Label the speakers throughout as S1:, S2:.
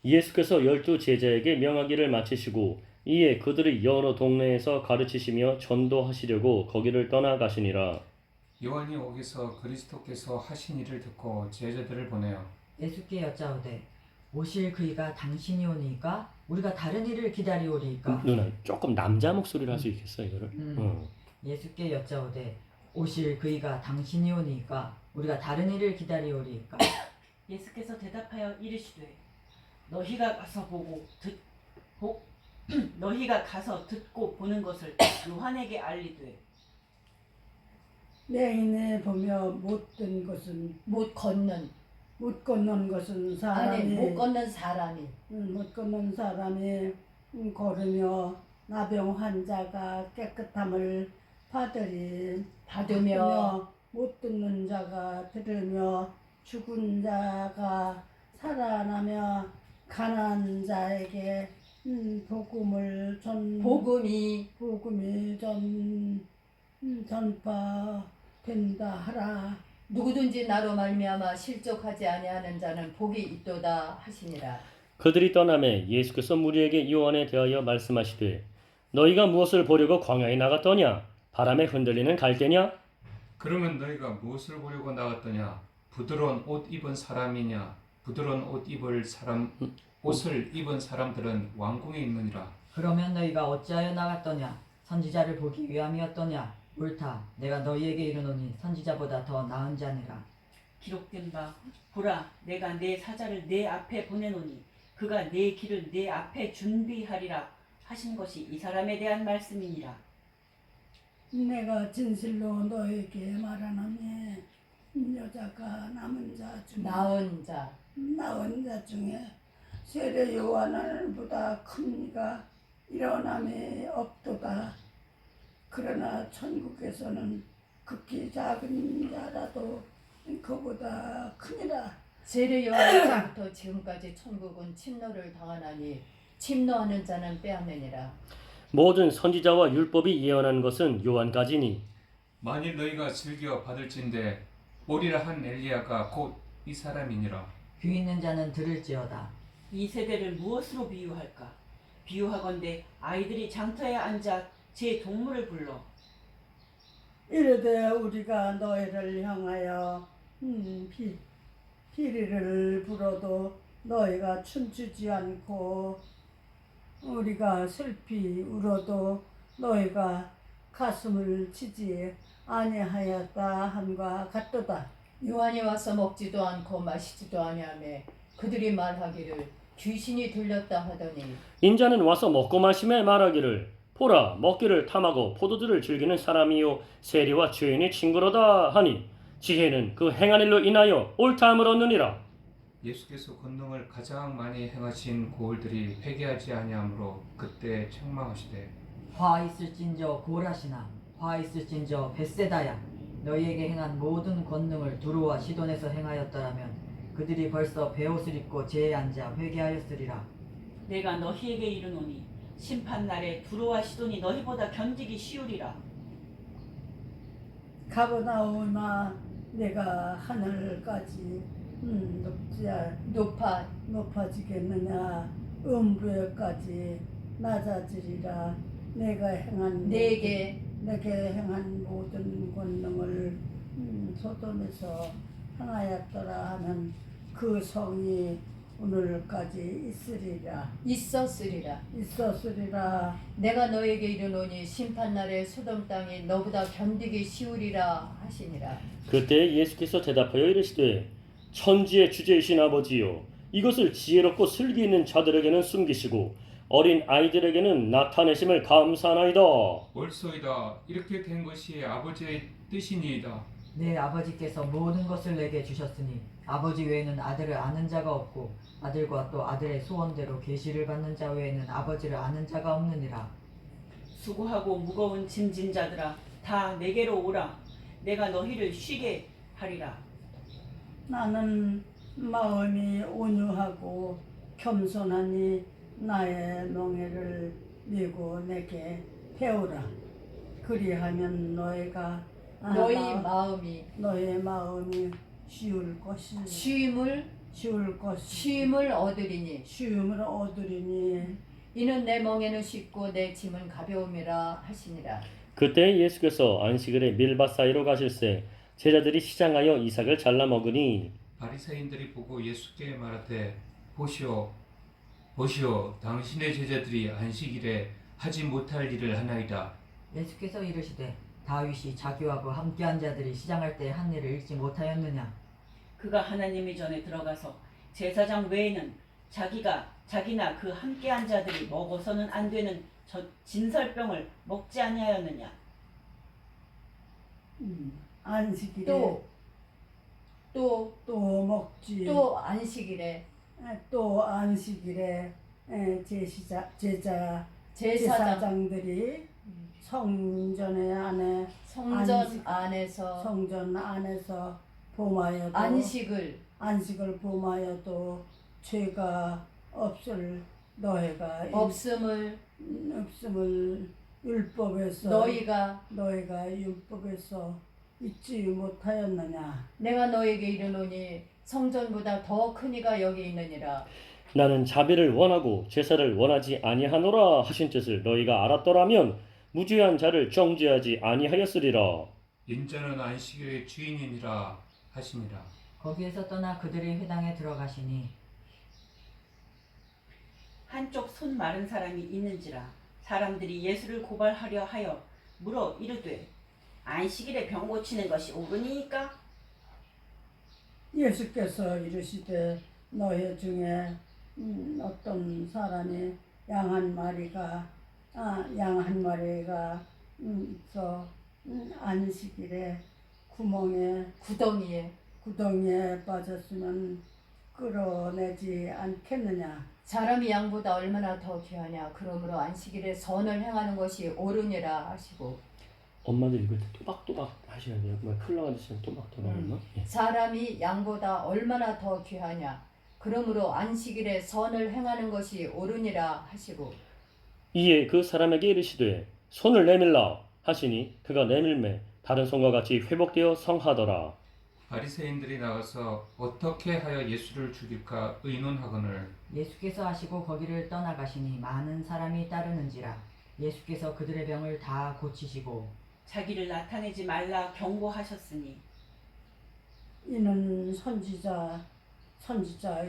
S1: 예수께서 12제자에게 명하기를 마치시고 이에 그들이 여러 동네에서 가르치시며 전도하시려고 거기를 떠나가시니라.
S2: 요한이 오기서 그리스도께서 하신 일을 듣고 제자들을 보내어
S3: 예수께 여짜오되 오실 그이가 당신이 오니까 우리가 다른 일을 기다리오리이까.
S1: 누나 조금 남자 목소리로 할 수 있겠어 이거를?
S3: 예수께 여짜오되 오실 그이가 당신이 오니까 우리가 다른 일을 기다리오리이까.
S4: 예수께서 대답하여 이르시되 너희가 가서 너희가 가서 듣고 보는 것을 요한에게 알리되
S5: 맹인에 보며 못된 것은
S6: 못 걷는
S5: 못 걷는 것은 사람이
S6: 못 걷는 사람이
S5: 못 걷는 사람이 걸으며 나병 환자가 깨끗함을 받으며 못 듣는 자가 들으며 죽은 자가 살아나며 가난한 자에게 복음이 전파된다 하라.
S6: 누구든지 나로 말미암아 실족하지 아니하는 자는 복이 있도다 하시니라.
S1: 그들이 떠나매 예수께서 무리에게 요한에 대하여 말씀하시되 너희가 무엇을 보려고 광야에 나갔더냐? 바람에 흔들리는 갈대냐?
S2: 그러면 너희가 무엇을 보려고 나갔더냐? 부드러운 옷 입은 사람이냐? 부드러운 옷을 입은 사람들은 왕궁에 있느니라.
S3: 그러면 너희가 어찌하여 나갔더냐? 선지자를 보기 위함이었더냐? 옳다. 내가 너희에게 이르노니 선지자보다 더 나은 자니라.
S4: 기록된 바 보라 내가 내 사자를 내 앞에 보내노니 그가 내 길을 내 앞에 준비하리라 하신 것이 이 사람에 대한 말씀이니라.
S5: 내가 진실로 너에게 말하노니 여자가
S6: 나은 자
S5: 나은 자 중에 세례 요한보다 큰 이가 일어남이 없도다. 그러나 천국에서는 극히 작은 자라도 그보다 크니라.
S6: 세례 요한부터 지금까지 천국은 침노를 당하나니 침노하는 자는 빼앗느니라.
S1: 모든 선지자와 율법이 예언한 것은 요한까지니
S2: 만일 너희가 즐겨 받을진대 오리라 한 엘리야가 곧 이 사람이니라.
S3: 귀 있는 자는 들을지어다.
S4: 이 세대를 무엇으로 비유할까? 비유하건대 아이들이 장터에 앉아 제 동물을 불러
S5: 이르되 우리가 너희를 향하여 피리를 불어도 너희가 춤추지 않고 우리가 슬피 울어도 너희가 가슴을 치지 아니하였다 함과 같도다.
S6: 요한이 와서 먹지도 않고 마시지도 아니하며 그들이 말하기를 귀신이 들렸다 하더니
S1: 인자는 와서 먹고 마심에 말하기를 보라 먹기를 탐하고 포도주를 즐기는 사람이요 세리와 죄인의 친구로다 하니 지혜는 그 행한 일로 인하여 옳다함을 얻느니라.
S2: 예수께서 권능을 가장 많이 행하신 고을들이 회개하지 아니하므로 그때 책망하시되
S3: 화 있을진저 고라시나 화 있을진저 벳세다야. 너희에게 행한 모든 권능을 두로와 시돈에서 행하였더라면 그들이 벌써 베옷을 입고 제에 앉아 회개하였으리라.
S4: 내가 너희에게 이르노니 심판날에 두로와 시돈이 너희보다 견디기 쉬우리라.
S5: 가버나움아 내가 하늘까지 높아지겠느냐. 음부에까지 낮아지리라. 내게 행한 모든 권능을 소돔에서 행하였더라 하면 그 성이 오늘까지 있었으리라.
S6: 내가 너에게 이르노니 심판날에 소돔 땅이 너보다 견디기 쉬우리라 하시니라.
S1: 그때 예수께서 대답하여 이르시되 천지의 주제이신 아버지요 이것을 지혜롭고 슬기 있는 자들에게는 숨기시고 어린 아이들에게는 나타내심을 감사하나이다.
S2: 옳소이다. 이렇게 된 것이 아버지의 뜻이니이다.
S3: 내 아버지께서 모든 것을 내게 주셨으니 아버지 외에는 아들을 아는 자가 없고 아들과 또 아들의 소원대로 계시를 받는 자 외에는 아버지를 아는 자가 없느니라.
S4: 수고하고 무거운 짐진 자들아 다 내게로 오라. 내가 너희를 쉬게 하리라.
S5: 나는 마음이 온유하고 겸손하니 나의 멍에를 메고 내게 배우라. 그리하면 너의
S6: 마음이
S5: 마음이 쉬울 것이니
S6: 쉼을
S5: 쉬울 것이
S6: 쉼을 얻으리니
S5: 쉬움을 얻으리니
S6: 이는 내 멍에는 쉽고 내 짐은 가벼움이라 하시니라.
S1: 그때 예수께서 안식일에 밀밭 사이로 가실새 제자들이 시장하여 이삭을 잘라 먹으니
S2: 바리새인들이 보고 예수께 말하되 보시오 보시오 당신의 제자들이 안식일에 하지 못할 일을 하나이다.
S3: 예수께서 이르시되 다윗이 자기와 그 함께한 자들이 시장할 때 한 일을 읽지 못하였느냐.
S4: 그가 하나님의 전에 들어가서 제사장 외에는 자기나 그 함께한 자들이 먹어서는 안 되는 저 진설병을 먹지 아니하였느냐.
S5: 안식일에
S6: 또
S5: 또 먹지
S6: 안식일에
S5: 또 안식일에 제사장들이 성전 안에서 범하여도
S6: 안식을
S5: 범하여도 죄가 없을 너희가
S6: 없음을
S5: 율법에서
S6: 너희가
S5: 율법에서 잊지 못하였느냐.
S6: 내가 너에게 이르노니 성전보다 더 큰 이가 여기 있느니라.
S1: 나는 자비를 원하고 제사를 원하지 아니하노라 하신 뜻을 너희가 알았더라면 무죄한 자를 정죄하지 아니하였으리라.
S2: 인자는 안식일의 주인이니라 하시니라.
S3: 거기에서 떠나 그들이 회당에 들어가시니
S4: 한쪽 손 마른 사람이 있는지라 사람들이 예수를 고발하려 하여 물어 이르되 안식일에 병 고치는 것이 옳으니까?
S5: 예수께서 이르시되 너희 중에 어떤 사람이 양 한 마리가 안식일에 구덩이에 빠졌으면 끌어내지 않겠느냐.
S6: 사람이 양보다 얼마나 더 귀하냐. 그러므로 안식일에 선을 행하는 것이 옳으니라 하시고
S1: 엄마들 읽을 때 또박또박 하셔야 돼요. 뭐 흘러가듯이 또박또박 하나? 예.
S6: 사람이 양보다 얼마나 더 귀하냐. 그러므로 안식일에 선을 행하는 것이 옳으니라 하시고
S1: 이에 그 사람에게 이르시되 손을 내밀라 하시니 그가 내밀매 다른 손과 같이 회복되어 성하더라.
S2: 바리새인들이 나가서 어떻게 하여 예수를 죽일까 의논하거늘
S3: 예수께서 하시고 거기를 떠나가시니 많은 사람이 따르는지라. 예수께서 그들의 병을 다 고치시고
S4: 자기를 나타내지 말라 경고하셨으니
S5: 이는 선지자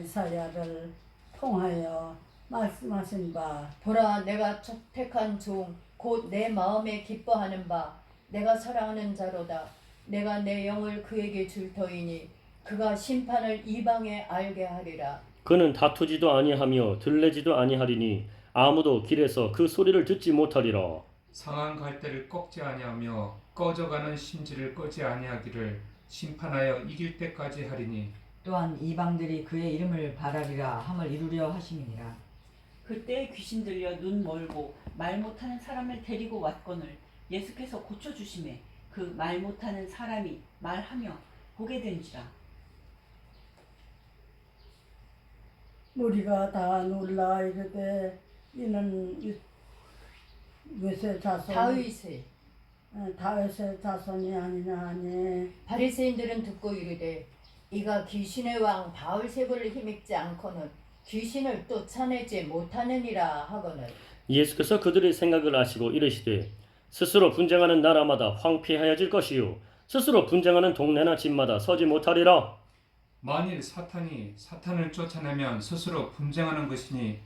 S5: 이사야를 통하여 말씀하신 바
S6: 보라 내가 택한 종 곧 내 마음에 기뻐하는 바 내가 사랑하는 자로다. 내가 내 영을 그에게 줄 터이니 그가 심판을 이방에 알게 하리라.
S1: 그는 다투지도 아니하며 들레지도 아니하리니 아무도 길에서 그 소리를 듣지 못하리라.
S2: 상한 갈대를 꺾지 아니하며 꺼져가는 심지를 끄지 아니하기를 심판하여 이길 때까지 하리니
S3: 또한 이방들이 그의 이름을 바라리라 함을 이루려 하심이니라.
S4: 그때 귀신 들려 눈 멀고 말 못하는 사람을 데리고 왔거늘 예수께서 고쳐주심에 그 말 못하는 사람이 말하며 보게 된지라.
S5: 무리가 다 놀라 이르되 이는 웨세 자손 다윗의 자손이 아니냐 하니
S6: 바리새인들은 듣고 이르되 이가 귀신의 왕 바울세불을 힘입지 않고는 귀신을 쫓아내지 못하느니라 하거늘
S1: 예수께서 그들의 생각을 아시고 이르시되 스스로 분쟁하는 나라마다 황폐하여질 것이요 스스로 분쟁하는 동네나 집마다 서지 못하리라.
S2: 만일 사탄을 쫓아내면 스스로 분쟁하는 것이니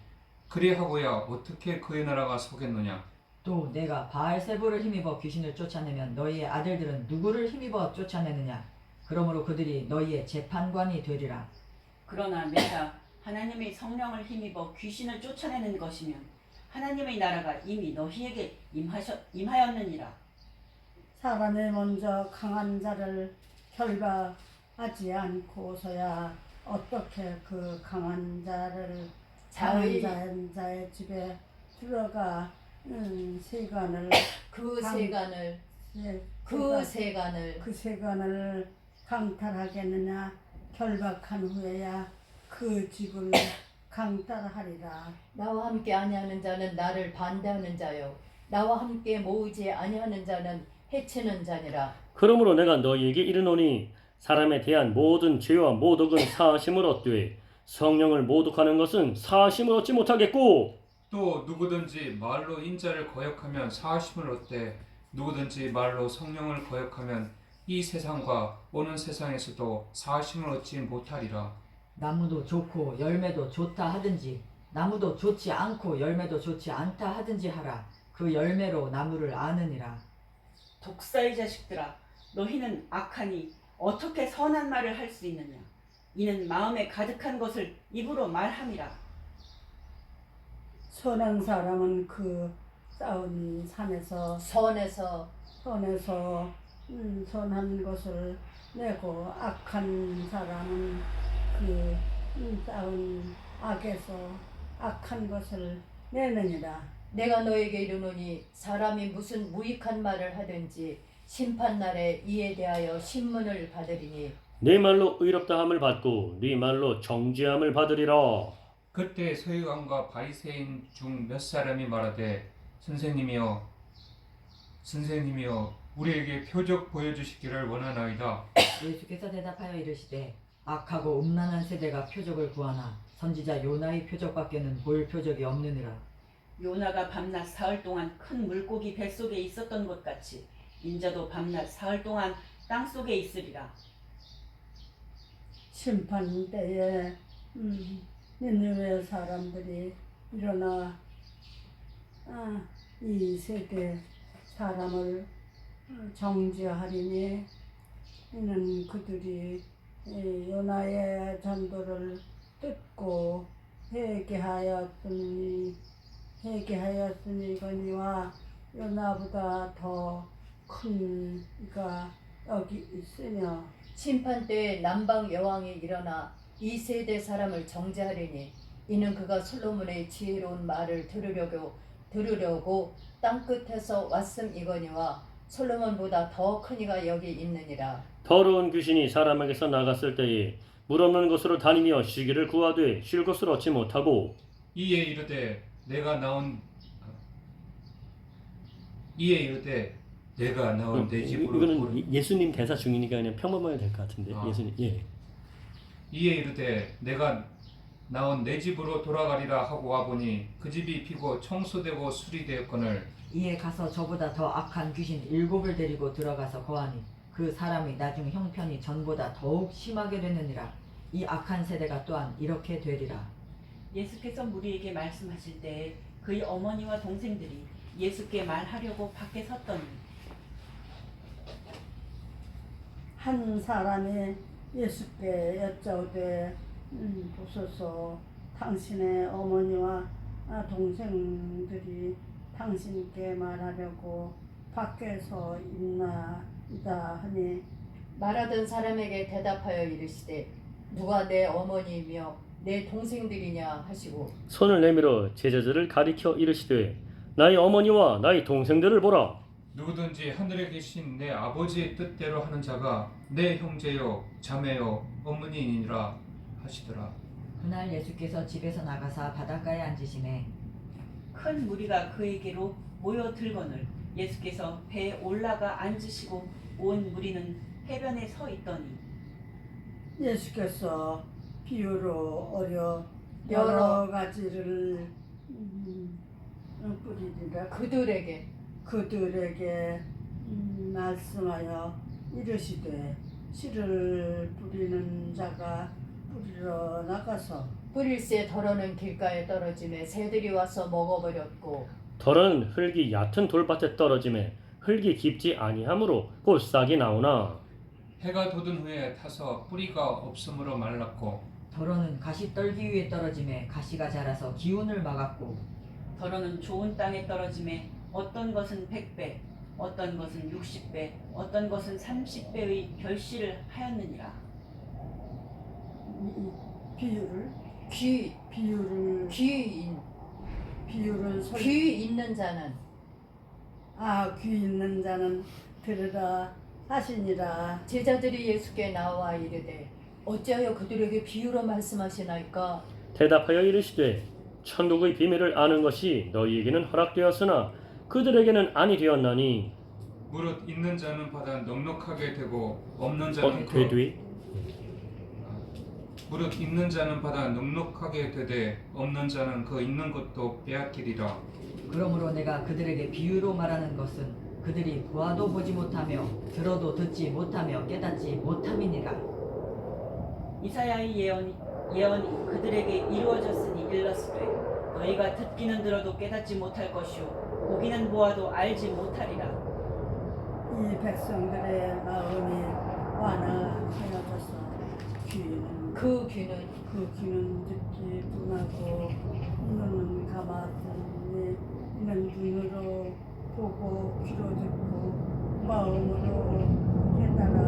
S2: 그리하고야 어떻게 그의 나라가 서겠느냐.
S3: 또 내가 바알세불을 힘입어 귀신을 쫓아내면 너희의 아들들은 누구를 힘입어 쫓아내느냐. 그러므로 그들이 너희의 재판관이 되리라.
S4: 그러나 내가 하나님의 성령을 힘입어 귀신을 쫓아내는 것이면 하나님의 나라가 이미 너희에게 임하였느니라.
S5: 사람이 먼저 강한 자를 결박하지 않고서야 어떻게 그 강한 자의 집에 들어가 세간을
S6: 그 세간을
S5: 강탈하겠느냐. 결박한 후에야 그 집을 강탈하리라.
S6: 나와 함께 아니하는 자는 나를 반대하는 자요 나와 함께 모으지 아니하는 자는 해치는 자니라.
S1: 그러므로 내가 너희에게 이르노니 사람에 대한 모든 죄와 모독은 사하심을 얻되 성령을 모독하는 것은 사하심을 얻지 못하겠고
S2: 또 누구든지 말로 인자를 거역하면 사하심을 얻되 누구든지 말로 성령을 거역하면 이 세상과 오는 세상에서도 사하심을 얻지 못하리라.
S3: 나무도 좋고 열매도 좋다 하든지 나무도 좋지 않고 열매도 좋지 않다 하든지 하라. 그 열매로 나무를 아느니라.
S4: 독사의 자식들아, 너희는 악하니 어떻게 선한 말을 할 수 있느냐? 이는 마음에 가득한 것을 입으로 말함이라.
S5: 선한 사람은 그 쌓은 산에서
S6: 선에서
S5: 선한 것을 내고 악한 사람은 그 쌓은 악에서 악한 것을 내느니라.
S6: 내가 너에게 이르노니 사람이 무슨 무익한 말을 하든지 심판날에 이에 대하여 신문을 받으리니
S1: 네 말로 의롭다함을 받고 네 말로 정죄함을 받으리라.
S2: 그때 서기관과 바리새인 중 몇 사람이 말하되 선생님이여 우리에게 표적 보여주시기를 원하나이다.
S3: 예수께서 대답하여 이르시되 악하고 음란한 세대가 표적을 구하나 선지자 요나의 표적밖에는 볼 표적이 없느니라.
S4: 요나가 밤낮 사흘 동안 큰 물고기 뱃속에 있었던 것 같이 인자도 밤낮 사흘 동안 땅 속에 있으리라.
S5: 심판 때에 니느웨 사람들이 일어나 이 세대 사람을 정죄하리니 이는 그들이 요나의 전도를 듣고 회개하였으니거니와 요나보다 더 큰 이가 여기 있으며
S6: 심판 때에 남방 여왕이 일어나 이 세대 사람을 정죄하리니 이는 그가 솔로몬의 지혜로운 말을 들으려고 땅 끝에서 왔음이거니와 솔로몬보다 더 큰 이가 여기 있느니라.
S1: 더러운 귀신이 사람에게서 나갔을 때에 물 없는 곳으로 다니며 쉬기를 구하되 쉴 곳을 얻지 못하고
S2: 이에 이르되 내가 나온 내 집으로
S1: 이거는 예수님 대사 중이니까 그냥 평범하게 될 것 같은데 예수님
S2: 이에 이르되 내가 나온 내 집으로 돌아가리라 하고 와보니 그 집이 비고 청소되고 수리되었거늘
S3: 이에 가서 저보다 더 악한 귀신 7을 데리고 들어가서 거하니 그 사람이 나중 형편이 전보다 더욱 심하게 되느니라. 이 악한 세대가 또한 이렇게 되리라.
S4: 예수께서 무리에게 말씀하실 때에 그의 어머니와 동생들이 예수께 말하려고 밖에 섰더니
S5: 한 사람이 예수께 여짜오되 보소서 당신의 어머니와 동생들이 당신께 말하려고 밖에서 있나이다 하니
S6: 말하던 사람에게 대답하여 이르시되 누가 내 어머니이며 내 동생들이냐 하시고
S1: 손을 내밀어 제자들을 가리켜 이르시되 나의 어머니와 나의 동생들을 보라.
S2: 누구든지 하늘에 계신 내 아버지의 뜻대로 하는 자가 내 형제요 자매요 어머니이니라 하시더라.
S3: 그날 예수께서 집에서 나가사 바닷가에 앉으시매
S4: 큰 무리가 그에게로 모여들거늘 예수께서 배에 올라가 앉으시고 온 무리는 해변에 서 있더니
S5: 예수께서 비유로 여러 가지를 뿌리리라 그들에게 말씀하여 이르시되 씨를 뿌리는 자가 뿌리러 나가서
S6: 뿌릴새 덜어는 길가에 떨어짐에 새들이 와서 먹어버렸고
S1: 덜은 흙이 얕은 돌밭에 떨어짐에 흙이 깊지 아니하므로 곧 싹이 나오나
S2: 해가 돋은 후에 타서 뿌리가 없으므로 말랐고
S3: 더러는 가시떨기 위에 떨어짐에 가시가 자라서 기운을 막았고
S4: 더러는 좋은 땅에 떨어짐에 어떤 것은 100배 어떤 것은 60배 어떤 것은 30배의 결실을 하였느니라.
S5: 비유를
S6: 귀 있는 자는
S5: 귀 있는 자는 들으라 하시니라.
S6: 제자들이 예수께 나와 이르되 어찌하여 그들에게 비유로 말씀하시나이까?
S1: 대답하여 이르시되 천국의 비밀을 아는 것이 너희에게는 허락되었으나 그들에게는 아니 되었나니
S2: 무릇 있는 자는 받아 넉넉하게 되고 없는 자는
S1: 되뒤
S2: 무릇 있는 자는 받아 넉넉하게 되되 없는 자는 그 있는 것도 빼앗기리라.
S3: 그러므로 내가 그들에게 비유로 말하는 것은 그들이 보아도 보지 못하며 들어도 듣지 못하며 깨닫지 못함이니라.
S4: 이사야의 예언이 그들에게 이루어졌으니 일렀으되 너희가 듣기는 들어도 깨닫지 못할 것이요 보기는 보아도 알지 못하리라.
S5: 이 백성들의 마음이 완화하여져서
S6: 그 귀는
S5: 그 귀는 듣기 둔하고 눈은 감았으니 이는 눈으로 보고 귀로 듣고 마음으로 깨달아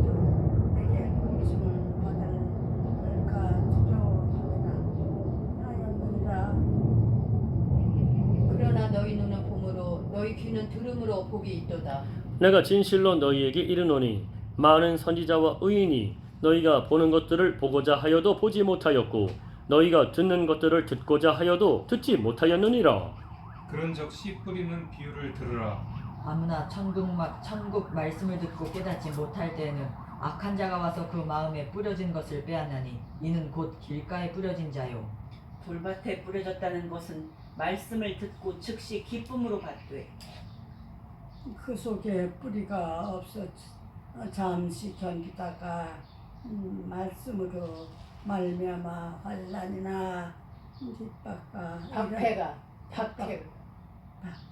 S5: 들으며 내게 고침을 받을까 두려워하느라 하였느니라.
S6: 그러나 너희 눈은 봄으로 너희 귀는 들음으로 복이 있도다.
S1: 내가 진실로 너희에게 이르노니 많은 선지자와 의인이 너희가 보는 것들을 보고자 하여도 보지 못하였고 너희가 듣는 것들을 듣고자 하여도 듣지 못하였느니라.
S2: 그런즉 씨 뿌리는 비유를 들으라.
S3: 아무나 천국 말씀을 듣고 깨닫지 못할 때에는 악한 자가 와서 그 마음에 뿌려진 것을 빼앗나니 이는 곧 길가에 뿌려진 자요.
S4: 돌밭에 뿌려졌다는 것은 말씀을 듣고 즉시 기쁨으로 받되
S5: 그 속에 뿌리가 없어 잠시 견디다가 말씀으로 말미암아 환난이나 핍박과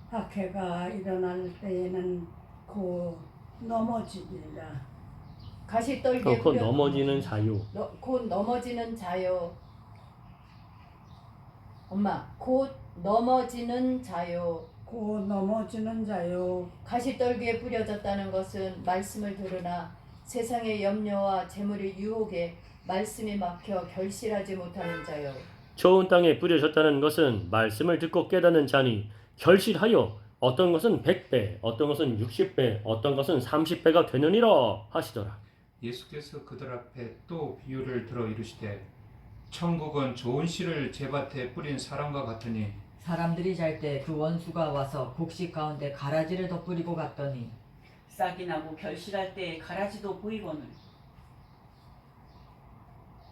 S5: 박해가 일어날 때에는 곧 넘어지리라.
S6: 가시떨기에
S1: 곧 넘어지는 자유.
S6: 곧 넘어지는 자요. 엄마, 곧 넘어지는 자요.
S5: 곧 넘어지는 자요.
S6: 가시떨기에 뿌려졌다는 것은 말씀을 들으나 세상의 염려와 재물의 유혹에 말씀이 막혀 결실하지 못하는 자요.
S1: 좋은 땅에 뿌려졌다는 것은 말씀을 듣고 깨닫는 자니 결실하여 어떤 것은 100배, 어떤 것은 60배, 어떤 것은 30배가 되느니라 하시더라.
S2: 예수께서 그들 앞에 또 비유를 들어 이르시되 천국은 좋은 씨를 제밭에 뿌린 사람과 같으니
S3: 사람들이 잘 때 그 원수가 와서 곡식 가운데 가라지를 덧뿌리고 갔더니
S4: 싹이 나고 결실할 때에 가라지도 보이거늘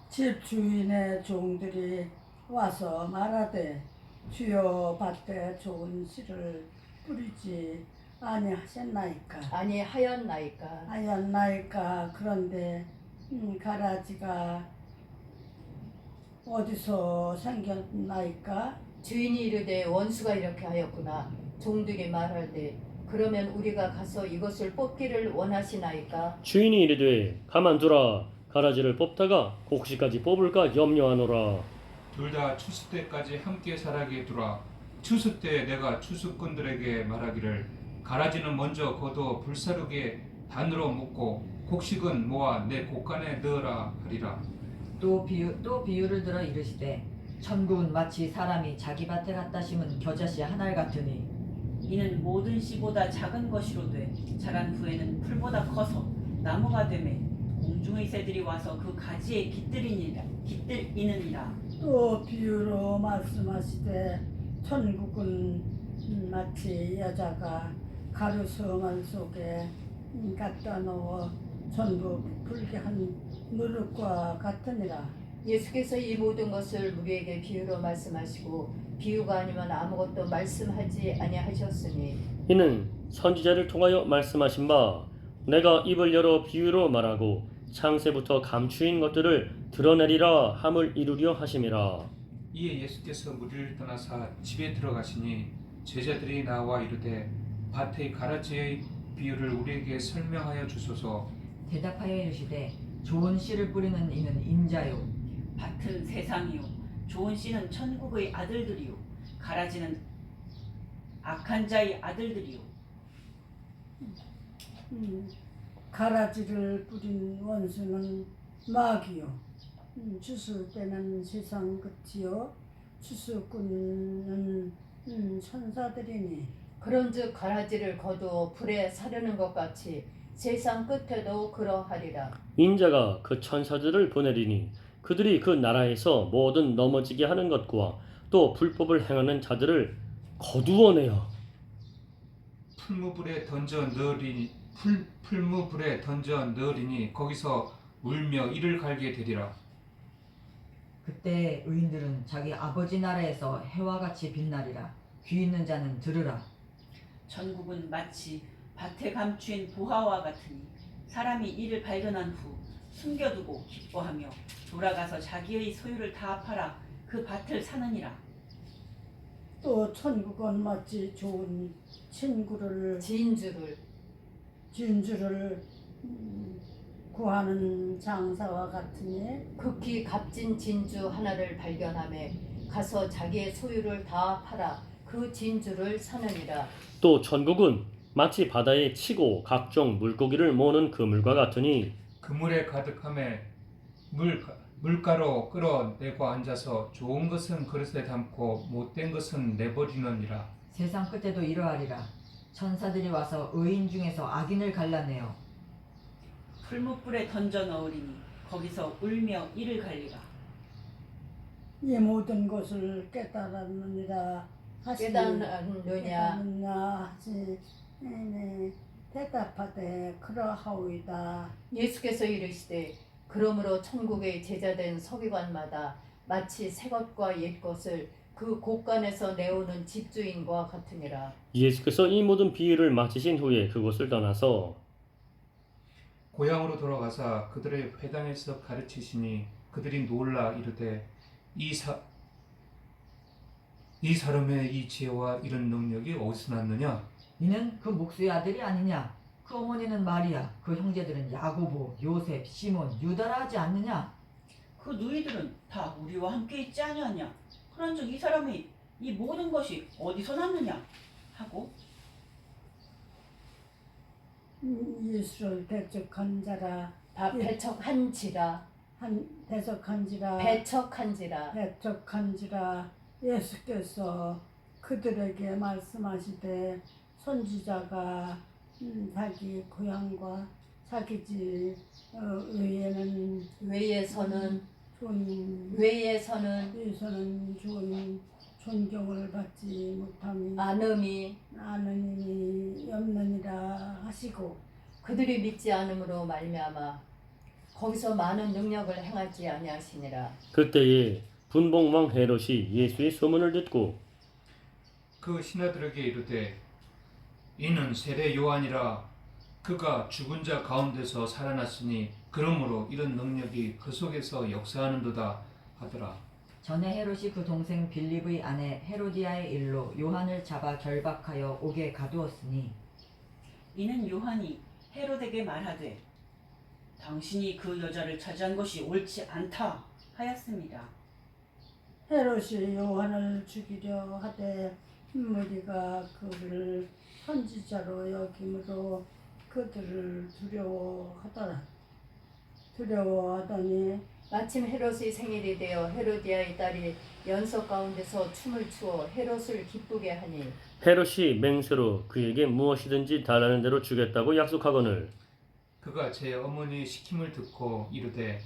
S5: 집 주인의 종들이 와서 말하되 주여 밭에 좋은 씨를 뿌리지 아니하셨나이까.
S6: 아니 하였나이까.
S5: 하였나이까. 그런데 가라지가 어디서 생겼나이까.
S6: 주인이 이르되 원수가 이렇게 하였구나. 종들이 말할때 그러면 우리가 가서 이것을 뽑기를 원하시나이까.
S1: 주인이 이르되 가만두라. 가라지를 뽑다가 곡식까지 뽑을까 염려하노라.
S2: 둘 다 추수 때까지 함께 자라게 두라. 추수 때 내가 추수꾼들에게 말하기를 가라지는 먼저 거두어 불사르게 단으로 묶고 곡식은 모아 내 곡간에 넣으라 하리라.
S3: 또 비유를 들어 이르시되 천국은 마치 사람이 자기 밭에 갖다 심은 겨자씨 한 알 같으니
S4: 이는 모든 씨보다 작은 것이로되 자란 후에는 풀보다 커서 나무가 되매 공중의 새들이 와서 그 가지에 깃들이느니라.
S5: 또 비유로 말씀하시되 천국은 마치 여자가 가루 서만 속에 갖다 넣어 전부 부풀게 한 누룩과 같으니라.
S6: 예수께서 이 모든 것을 우리에게 비유로 말씀하시고 비유가 아니면 아무것도 말씀하지 아니하셨으니
S1: 이는 선지자를 통하여 말씀하신 바 내가 입을 열어 비유로 말하고 창세부터 감추인 것들을 드러내리라 함을 이루려 하심이라.
S2: 이에 예수께서 무리를 떠나사 집에 들어가시니 제자들이 나와 이르되 밭의 가라지의 비유를 우리에게 설명하여 주소서.
S3: 대답하여 이르시되 좋은 씨를 뿌리는 이는 인자요
S4: 밭은 세상이요 좋은 씨는 천국의 아들들이요 가라지는 악한 자의 아들들이요.
S5: 가라지를 뿌린 원수는 마귀요. 추수 때는 세상 끝이요. 추수꾼은 천사들이니.
S6: 그런즉 가라지를 거두어 불에 사르는 것 같이 세상 끝에도 그러하리라.
S1: 인자가 그 천사들을 보내리니 그들이 그 나라에서 모든 넘어지게 하는 것과 또 불법을 행하는 자들을 거두어내어
S2: 풀무불에 던져 넣으리니 거기서 울며 이를 갈게 되리라.
S3: 그때 의인들은 자기 아버지 나라에서 해와 같이 빛나리라. 귀 있는 자는 들으라.
S4: 전국은 마치 밭에 감추인 보화와 같으니 사람이 이를 발견한 후 숨겨두고 기뻐하며 돌아가서 자기의 소유를 다 팔아 그 밭을 사느니라.
S5: 또 천국은 마치 좋은 친구를
S6: 진주를
S5: 진주를 구하는 장사와 같으니
S6: 극히 값진 진주 하나를 발견하며 가서 자기의 소유를 다 팔아 그 진주를 사느니라.
S1: 또 천국은 마치 바다에 치고 각종 물고기를 모으는 그물과 같으니
S2: 그물에 가득함에 물가로 끌어내고 앉아서 좋은 것은 그릇에 담고 못된 것은 내버리느니라.
S3: 세상 끝에도 이러하리라. 천사들이 와서 의인 중에서 악인을 갈라내어
S4: 풀무불에 던져 넣으리니 거기서 울며 이를 갈리라.
S5: 이 모든 것을 깨달았느니라 하시니
S6: 깨달았느냐
S5: 하시 네, 대답하되 그러하오이다.
S6: 예수께서 이르시되 그러므로 천국의 제자된 서기관마다 마치 새 것과 옛 것을 그 곳간에서 내오는 집주인과 같으니라.
S1: 예수께서 이 모든 비유를 마치신 후에 그곳을 떠나서
S2: 고향으로 돌아가사 그들의 회당에서 가르치시니 그들이 놀라 이르되 이 사람의 이 지혜와 이런 능력이 어디서 났느냐?
S3: 이는 그 목수의 아들이 아니냐? 그 어머니는 마리아, 그 형제들은 야고보, 요셉, 시몬, 유다라 하지 않느냐?
S4: 그 누이들은 다 우리와 함께 있지 아니하냐? 그런즉 이 사람이 이 모든 것이 어디서 났느냐? 하고
S5: 예수를 대적한 자라
S6: 배척한지라
S5: 배척한지라 예수께서 그들에게 말씀하시되 선지자가 자기 고향과 자기 집
S6: 외에서는
S5: 좋은 존경을 받지 못함이
S6: 안음이
S5: 아는 힘이 없느니라 하시고
S6: 그들이 믿지 않음으로 말미암아 거기서 많은 능력을 행하지 아니하시니라.
S1: 그때에 분봉왕 헤롯이 예수의 소문을 듣고
S2: 그 신하들에게 이르되 이는 세례 요한이라. 그가 죽은 자 가운데서 살아났으니 그러므로 이런 능력이 그 속에서 역사하는도다 하더라.
S3: 전에 헤롯이 그 동생 빌립의 아내 헤로디아의 일로 요한을 잡아 결박하여 옥에 가두었으니
S4: 이는 요한이 헤롯에게 말하되 당신이 그 여자를 차지한 것이 옳지 않다 하였습니다.
S5: 헤롯이 요한을 죽이려 하되 무리가 그를 선지자로 여김으로 그들을 두려워하더니
S6: 마침 헤롯의 생일이 되어 헤로디아의 딸이 연석 가운데서 춤을 추어 헤롯을 기쁘게 하니
S1: 헤롯이 맹세로 그에게 무엇이든지 달라는 대로 주겠다고 약속하거늘
S2: 그가 제 어머니의 시킴을 듣고 이르되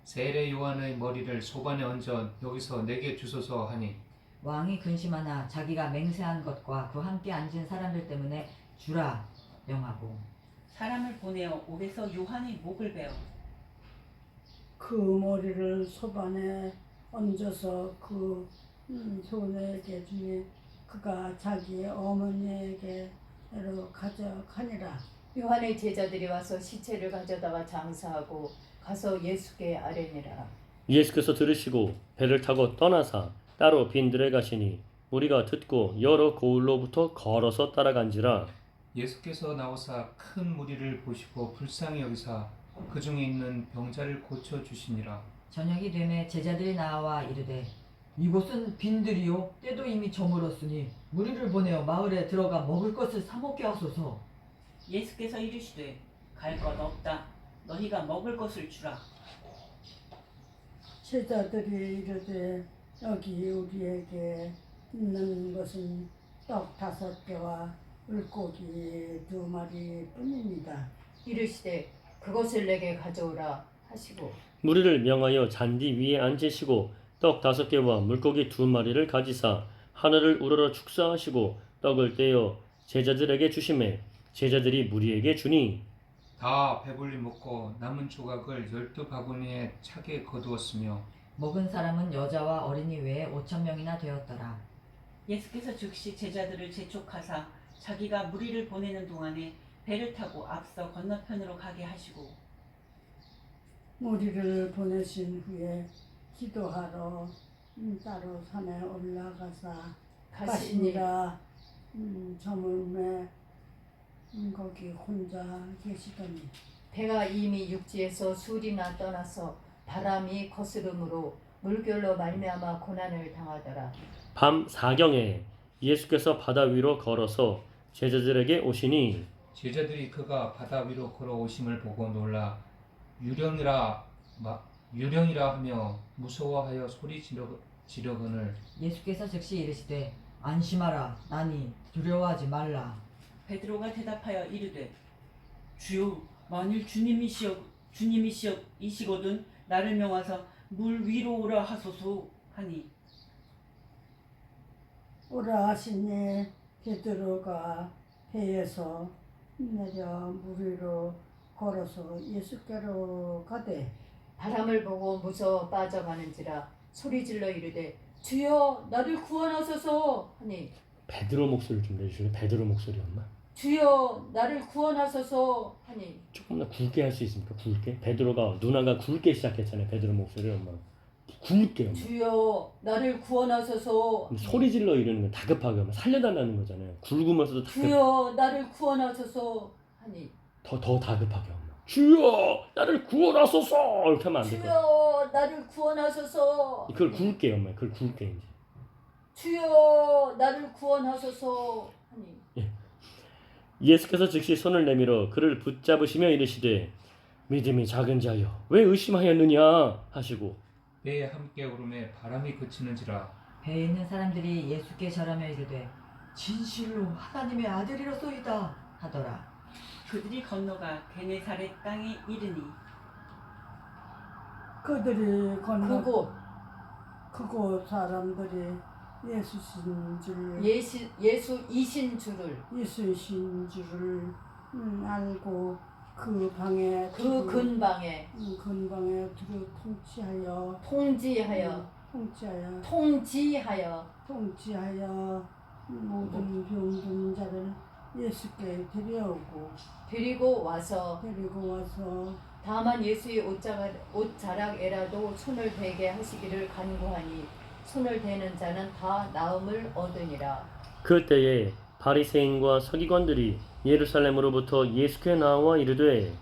S2: 세례 요한의 머리를 소반에 얹어 여기서 내게 주소서 하니
S3: 왕이 근심하나 자기가 맹세한 것과 그 함께 앉은 사람들 때문에 주라 명하고
S4: 사람을 보내어 옥에서 요한의 목을 베어
S5: 그 머리를 소반에 얹어서 그 소녀에게 주니 그가 자기 어머니에게로 가져가니라.
S6: 요한의 제자들이 와서 시체를 가져다가 장사하고 가서 예수께 아뢰니라.
S1: 예수께서 들으시고 배를 타고 떠나사 따로 빈들에 가시니 우리가 듣고 여러 고을로부터 걸어서 따라간지라.
S2: 예수께서 나오사 큰 무리를 보시고 불쌍히 여기사 그 중에 있는 병자를 고쳐 주시니라.
S3: 저녁이 되매 제자들이 나와 이르되 이곳은 빈들이요 때도 이미 저물었으니 무리를 보내어 마을에 들어가 먹을 것을 사 먹게 하소서.
S4: 예수께서 이르시되 갈 것 없다. 너희가 먹을 것을 주라.
S5: 제자들이 이르되 여기 우리에게 있는 것은 떡 5개와 물고기 2마리 뿐입니다.
S6: 이르시되 그것을 내게 가져오라 하시고
S1: 무리를 명하여 잔디 위에 앉으시고 떡 5개와 물고기 2마리를 가지사 하늘을 우러러 축사하시고 떡을 떼어 제자들에게 주심에 제자들이 무리에게 주니
S2: 다 배불리 먹고 남은 조각을 12바구니에 차게 거두었으며
S3: 먹은 사람은 여자와 어린이 외에 5,000명이나 되었더라.
S4: 예수께서 즉시 제자들을 재촉하사 자기가 무리를 보내는 동안에 배를 타고 앞서 건너편으로 가게 하시고
S5: 무리를 보내신 후에 기도하러 따로 산에 올라가사
S6: 가시니
S5: 가시니라. 저물매 거기 혼자 계시더니
S6: 배가 이미 육지에서 술이나 떠나서 바람이 거스름으로 물결로 말미암아 고난을 당하더라.
S1: 밤 4경에 예수께서 바다 위로 걸어서 제자들에게 오시니
S2: 제자들이 그가 바다 위로 걸어오심을 보고 놀라 유령이라 하며 무서워하여 소리 지르거늘
S3: 예수께서 즉시 이르시되 안심하라 나니 두려워하지 말라.
S4: 베드로가 대답하여 이르되 주여 만일 주님이시거든 나를 명하사 물 위로 오라 하소서 하니
S5: 오라 하시니 베드로가 배에서 내려 물 위로 걸어서 예수께로 가되
S6: 바람을 보고 무서워 빠져가는지라 소리질러 이르되 주여 나를 구원하소서 하니
S1: 베드로 목소리를 좀 내주실래요? 베드로 목소리였나?
S6: 주여 나를 구원하소서 하니
S1: 조금 더 굵게 할 수 있습니까? 굵게? 베드로가 누나가 굵게 시작했잖아요. 베드로 목소리를 엄마 굵게 엄마.
S6: 주여 나를 구원하소서 하니,
S1: 소리 질러 이러는 건 다급하게 엄마 살려달라는 거잖아요. 굵으면서도 다급
S6: 주여 나를 구원하소서 하니
S1: 더 다급하게 엄마. 주여 나를 구원하소서 이렇게 하면 안 될 거야.
S6: 주여 나를 구원하소서
S1: 그걸 굵게 엄마. 그걸 굵게 이제.
S6: 주여 나를 구원하소서 하니
S1: 예수께서 즉시 손을 내밀어 그를 붙잡으시며 이르시되 믿음이 작은 자여 왜 의심하였느냐 하시고
S2: 배에 함께 오름에 바람이 그치는지라
S3: 배에 있는 사람들이 예수께 절하며 이르되 진실로 하나님의 아들이로소이다 하더라.
S4: 그들이 건너가 게네사렛 땅에 이르니
S5: 그들이 건너
S6: 그곳
S5: 사람들이 예수신 줄
S6: 예수이신 줄을
S5: 예수신 줄을 알고 그 방에
S6: 그 근방에
S5: 근방에 두루 통치하여 모든 병든 자를 예수께
S6: 데리고 와서 다만 예수의 옷자락에라도 손을 대게 하시기를 간구하니 손을 대는 자는 다 나음을 얻으니라.
S1: 그때에 바리새인과 서기관들이 예루살렘으로부터 예수께 나와 이르되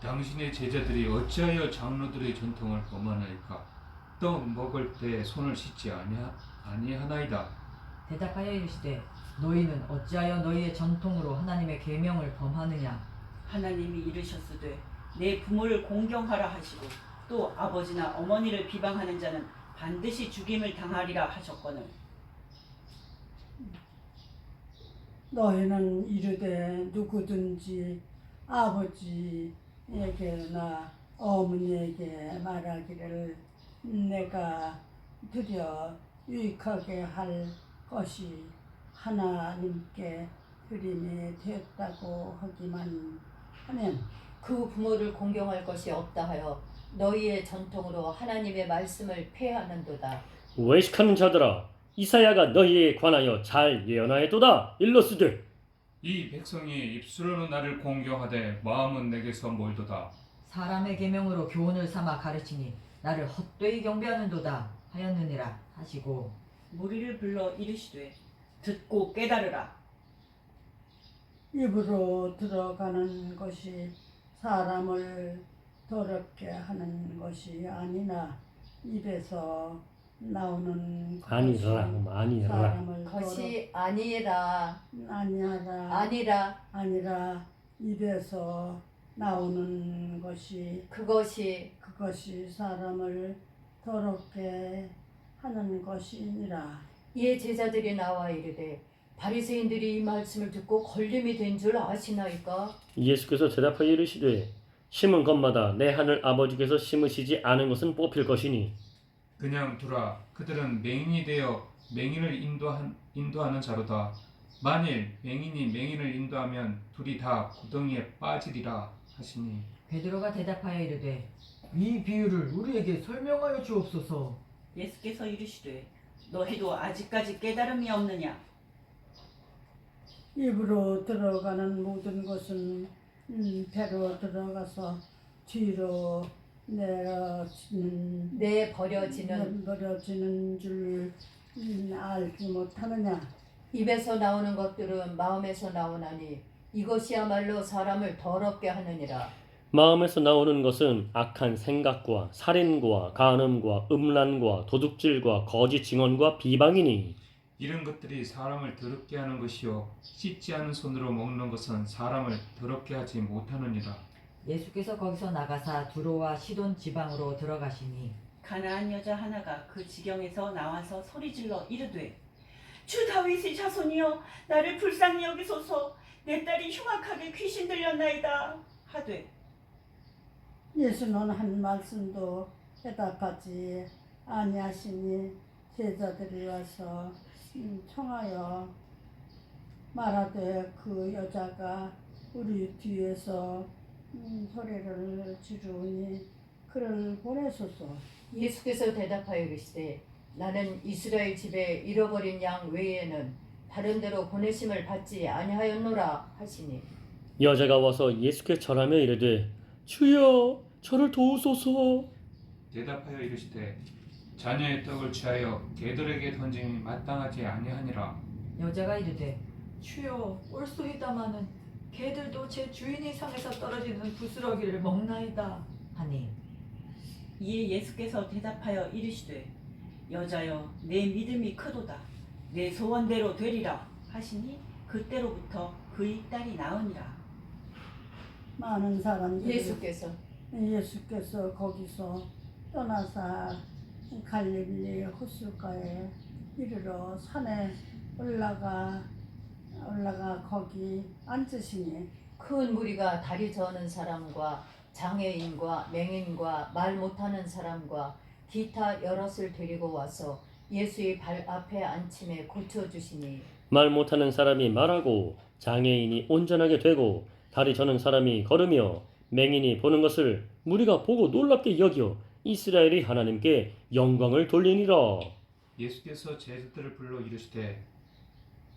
S2: 당신의 제자들이 어찌하여 장로들의 전통을 범하나이까 떡 먹을 때 손을 씻지 아니하나이다.
S3: 대답하여 이르시되 너희는 어찌하여 너희의 전통으로 하나님의 계명을 범하느냐.
S4: 하나님이 이르셨으되 내 부모를 공경하라 하시고 또 아버지나 어머니를 비방하는 자는 반드시 죽임을 당하리라 하셨거늘
S5: 너희는 이르되 누구든지 아버지에게나 어머니에게 말하기를 내가 드려 유익하게 할 것이 하나님께 드림이 되었다고 하기만 하면
S6: 그 부모를 공경할 것이 없다 하여 너희의 전통으로 하나님의 말씀을 폐하는도다.
S1: 외식하는 자들아 이사야가 너희에 관하여 잘 예언하였도다. 일러스되
S2: 이 백성이 입술로는 나를 공경하되 마음은 내게서 멀도다.
S3: 사람의 계명으로 교훈을 삼아 가르치니 나를 헛되이 경배하는도다 하였느니라 하시고
S4: 무리를 불러 이르시되 듣고 깨달으라.
S5: 입으로 들어가는 것이 사람을 더럽게 하는 것이 아니나 입에서 나오는
S1: 아니라
S5: 사람을
S6: 것이 아니라
S5: 아니라 입에서 나오는 것이 그것이 사람을 더럽게 하는 것이니라.
S6: 이에 제자들이 나와 이르되 바리새인들이 이 말씀을 듣고 걸림이 된 줄 아시나이까?
S1: 예수께서 대답하여 이르시되 심은 것마다 내 하늘 아버지께서 심으시지 않은 것은 뽑힐 것이니
S2: 그냥 두라. 그들은 맹인이 되어 맹인을 인도하는 자로다. 만일 맹인이 맹인을 인도하면 둘이 다 구덩이에 빠지리라 하시니
S3: 베드로가 대답하여 이르되 이 비유를 우리에게 설명하여 주옵소서.
S4: 예수께서 이르시되 너희도 아직까지 깨달음이 없느냐?
S5: 입으로 들어가는 모든 것은 배로 들어가서 뒤로 내버려지는 줄 알지 못하느냐.
S6: 입에서 나오는 것들은 마음에서 나오나니 이것이야말로 사람을 더럽게 하느니라.
S1: 마음에서 나오는 것은 악한 생각과 살인과 간음과 음란과 도둑질과 거짓 증언과 비방이니
S2: 이런 것들이 사람을 더럽게 하는 것이요 씻지 않은 손으로 먹는 것은 사람을 더럽게 하지 못하느니라.
S3: 예수께서 거기서 나가사 두로와 시돈 지방으로 들어가시니
S4: 가나안 여자 하나가 그 지경에서 나와서 소리질러 이르되 주 다윗의 자손이여 나를 불쌍히 여기소서 내 딸이 흉악하게 귀신 들렸나이다 하되
S5: 예수는 한 말씀도 대답하지 아니하시니 제자들이 와서 청하여 말하되 그 여자가 우리 뒤에서 소리를 지르니 그를 보내소서.
S6: 예수께서 대답하여 이르시되 나는 이스라엘 집에 잃어버린 양 외에는 다른 데로 보내심을 받지 아니하였노라 하시니
S1: 여자가 와서 예수께 절하며 이르되 주여 저를 도우소서.
S2: 대답하여 이르시되 자녀의 떡을 취하여 개들에게 던짐이 마땅하지 아니하니라.
S3: 여자가 이르되 주여 올소이다마는 개들도 제 주인이 상에서 떨어지는 부스러기를 먹나이다 하니
S4: 이에 예수께서 대답하여 이르시되 여자여 내 믿음이 크도다 내 소원대로 되리라 하시니 그때로부터 그의 딸이 나으니라.
S5: 많은 사람들이
S6: 예수께서
S5: 거기서 떠나사 갈릴리 호숫가에 이르러 산에 올라가 거기 앉으시니
S6: 큰 무리가 다리 저는 사람과 장애인과 맹인과 말 못하는 사람과 기타 여럿을 데리고 와서 예수의 발 앞에 앉힘에 고쳐주시니
S1: 말 못하는 사람이 말하고 장애인이 온전하게 되고 다리 저는 사람이 걸으며 맹인이 보는 것을 무리가 보고 놀랍게 여겨 이스라엘의 하나님께 영광을 돌리니라.
S2: 예수께서 제자들을 불러 이르시되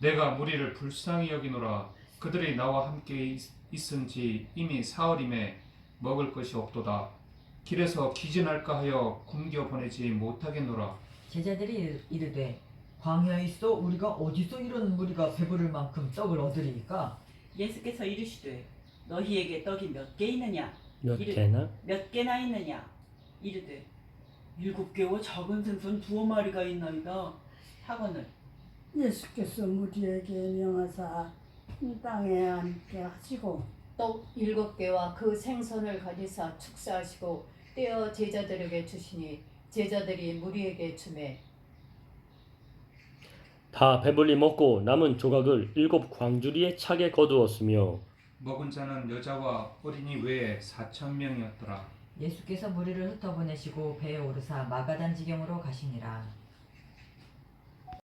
S2: 내가 무리를 불쌍히 여기노라. 그들이 나와 함께 있은지 이미 사흘임에 먹을 것이 없도다. 길에서 기진할까 하여 굶겨 보내지 못하겠노라.
S3: 제자들이 이르되 광야에 있어 우리가 어디서 이런 무리가 배부를 만큼 떡을 얻으리이까?
S4: 예수께서 이르시되 너희에게 떡이 몇 개 있느냐?
S1: 몇 개나?
S4: 몇 개나 있느냐? 이르되 7개와 작은 생선 2마리가 있나이다 하거늘
S5: 예수께서 무리에게 명하사 땅에 앉게 하시고
S6: 떡 7개와 그 생선을 가지사 축사하시고 떼어 제자들에게 주시니 제자들이 무리에게 주매
S1: 다 배불리 먹고 남은 조각을 7 광주리에 차게 거두었으며
S2: 먹은 자는 여자와 어린이 외에 4,000명이었더라.
S3: 예수께서 무리를 흩어보내시고 배에 오르사 마가단 지경으로 가시니라.